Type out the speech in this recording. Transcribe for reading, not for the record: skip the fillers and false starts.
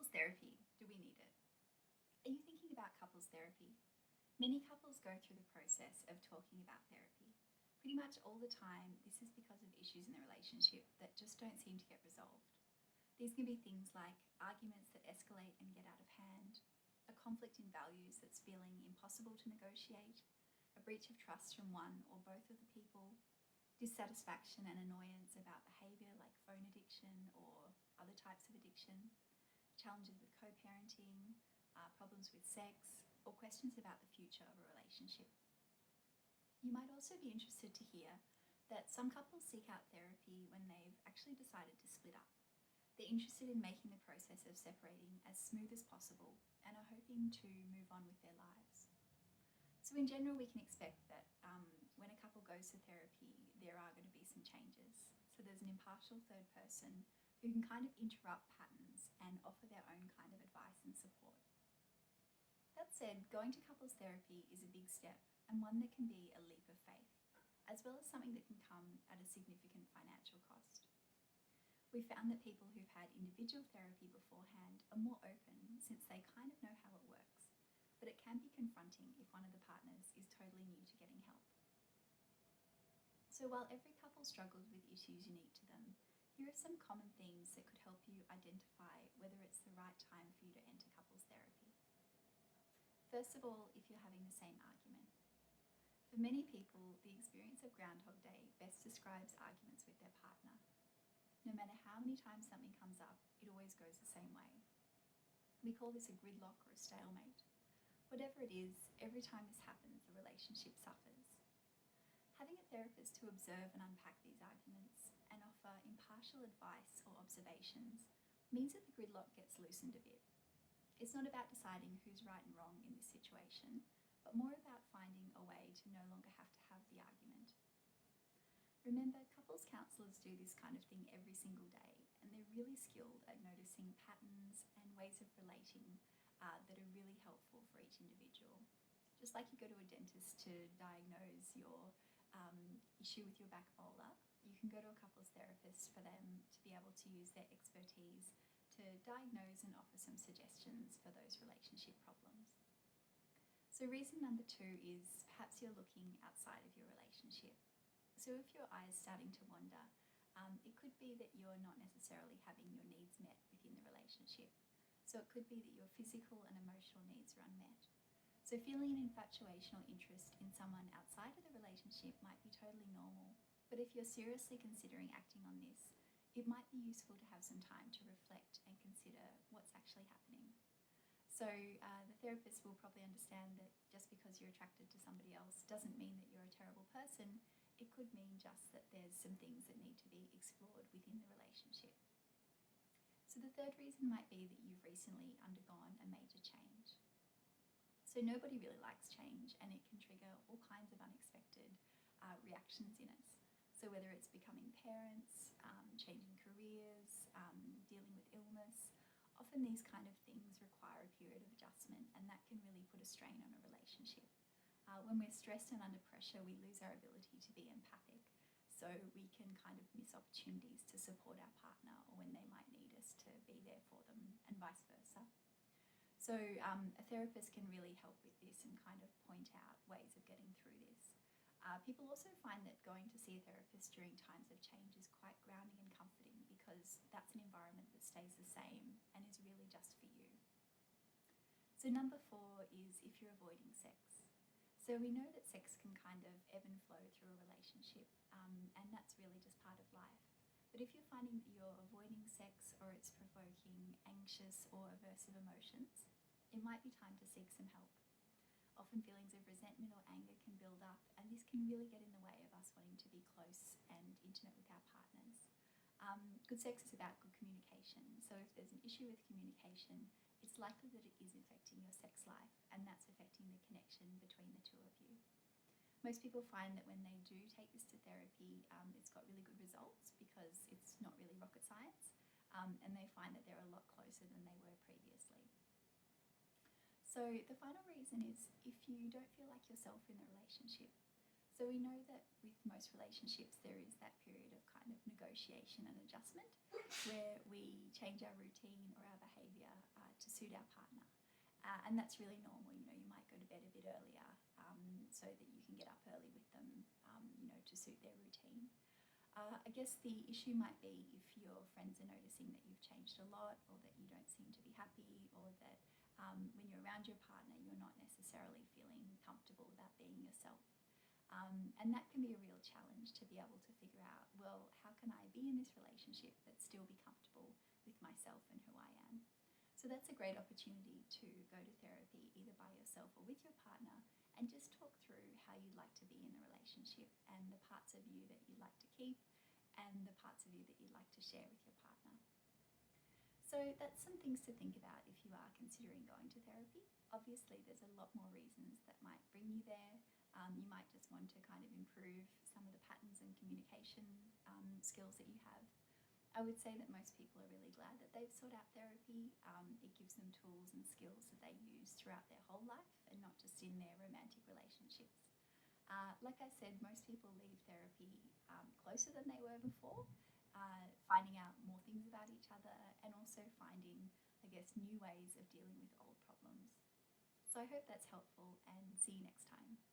therapy, do we need it? Are you thinking about couples therapy? Many couples go through the process of talking about therapy. Pretty much all the time, this is because of issues in the relationship that just don't seem to get resolved. These can be things like arguments that escalate and get out of hand, a conflict in values that's feeling impossible to negotiate, a breach of trust from one or both of the people, dissatisfaction and annoyance about behaviour like phone addiction or other types of addiction, challenges with co parenting, problems with sex, or questions about the future of a relationship. You might also be interested to hear that some couples seek out therapy when they've actually decided to split up. They're interested in making the process of separating as smooth as possible and are hoping to move on with their lives. So, in general, we can expect that when a couple goes to therapy, there are going to be some changes. So, there's an impartial third person who can kind of interrupt patterns and offer their own kind of advice and support. That said, going to couples therapy is a big step and one that can be a leap of faith, as well as something that can come at a significant financial cost. We found that people who've had individual therapy beforehand are more open since they kind of know how it works, but it can be confronting if one of the partners is totally new to getting help. So while every couple struggles with issues unique to them, here are some common themes that could help you identify whether it's the right time for you to enter couples therapy. First of all, if you're having the same argument. For many people, the experience of Groundhog Day best describes arguments with their partner. No matter how many times something comes up, it always goes the same way. We call this a gridlock or a stalemate. Whatever it is, every time this happens, the relationship suffers. Having a therapist to observe and unpack these arguments and offer impartial advice or observations means that the gridlock gets loosened a bit. It's not about deciding who's right and wrong in this situation, but more about finding a way to no longer have to have the argument. Remember, couples counsellors do this kind of thing every single day, and they're really skilled at noticing patterns and ways of relating that are really helpful for each individual. Just like you go to a dentist to diagnose your issue with your back molar, you can go to a couples therapist for them to be able to use their expertise to diagnose and offer some suggestions for those relationship problems. So reason number 2 is perhaps you're looking outside of your relationship. So if your eye is starting to wander, it could be that you're not necessarily having your needs met within the relationship. So it could be that your physical and emotional needs are unmet. So feeling an infatuation or interest in someone outside of the relationship might be totally normal. But if you're seriously considering acting on this, it might be useful to have some time to reflect and consider what's actually happening. So the therapist will probably understand that just because you're attracted to somebody else doesn't mean that you're a terrible person. It could mean just that there's some things that need to be explored within the relationship. So the third reason might be that you've recently undergone a major change. So nobody really likes change, and it can trigger all kinds of unexpected reactions in us. So whether it's becoming parents, changing careers, dealing with illness, often these kind of things require a period of adjustment, and that can really put a strain on a relationship. When we're stressed and under pressure, we lose our ability to be empathic. So we can kind of miss opportunities to support our partner or when they might need us to be there for them, and vice versa. So a therapist can really help with this and kind of point out ways of getting through this. People also find that going to see a therapist during times of change is quite grounding and comforting because that's an environment that stays the same and is really just for you. So number 4 is if you're avoiding sex. So we know that sex can kind of ebb and flow through a relationship, and that's really just part of life. But if you're finding that you're avoiding sex or it's provoking anxious or aversive emotions, it might be time to seek some help. Often feelings of resentment or anger can build up, and this can really get in the way of us wanting to be close and intimate with our partners. Good sex is about good communication, so if there's an issue with communication, it's likely that it is affecting your sex life, and that's affecting the connection between the two of you. Most people find that when they do take this to therapy, it's got really good results because it's not really rocket science, and they find that they're a lot closer than they were previously. So the final reason is if you don't feel like yourself in the relationship. So we know that with most relationships, there is that period of kind of negotiation and adjustment where we change our routine or our behaviour to suit our partner. And that's really normal. You know, you might go to bed a bit earlier so that you can get up early with them, to suit their routine. I guess the issue might be if your friends are noticing that you've changed a lot, or that you don't seem to be happy, or that when you're around your partner, you're not necessarily feeling comfortable about being yourself. And that can be a real challenge to be able to figure out, well, how can I be in this relationship but still be comfortable with myself and who I am? So that's a great opportunity to go to therapy either by yourself or with your partner and just talk through how you'd like to be in the relationship and the parts of you that you'd like to keep and the parts of you that you'd like to share with your partner. So that's some things to think about if you are considering going to therapy. Obviously, there's a lot more reasons that might bring you there. You might just want to kind of improve some of the patterns and communication skills that you have. I would say that most people are really glad that they've sought out therapy. It gives them tools and skills that they use throughout their whole life and not just in their romantic relationships. Like I said, most people leave therapy closer than they were before, finding out more things about each other and also finding, I guess, new ways of dealing with old problems. So I hope that's helpful and see you next time.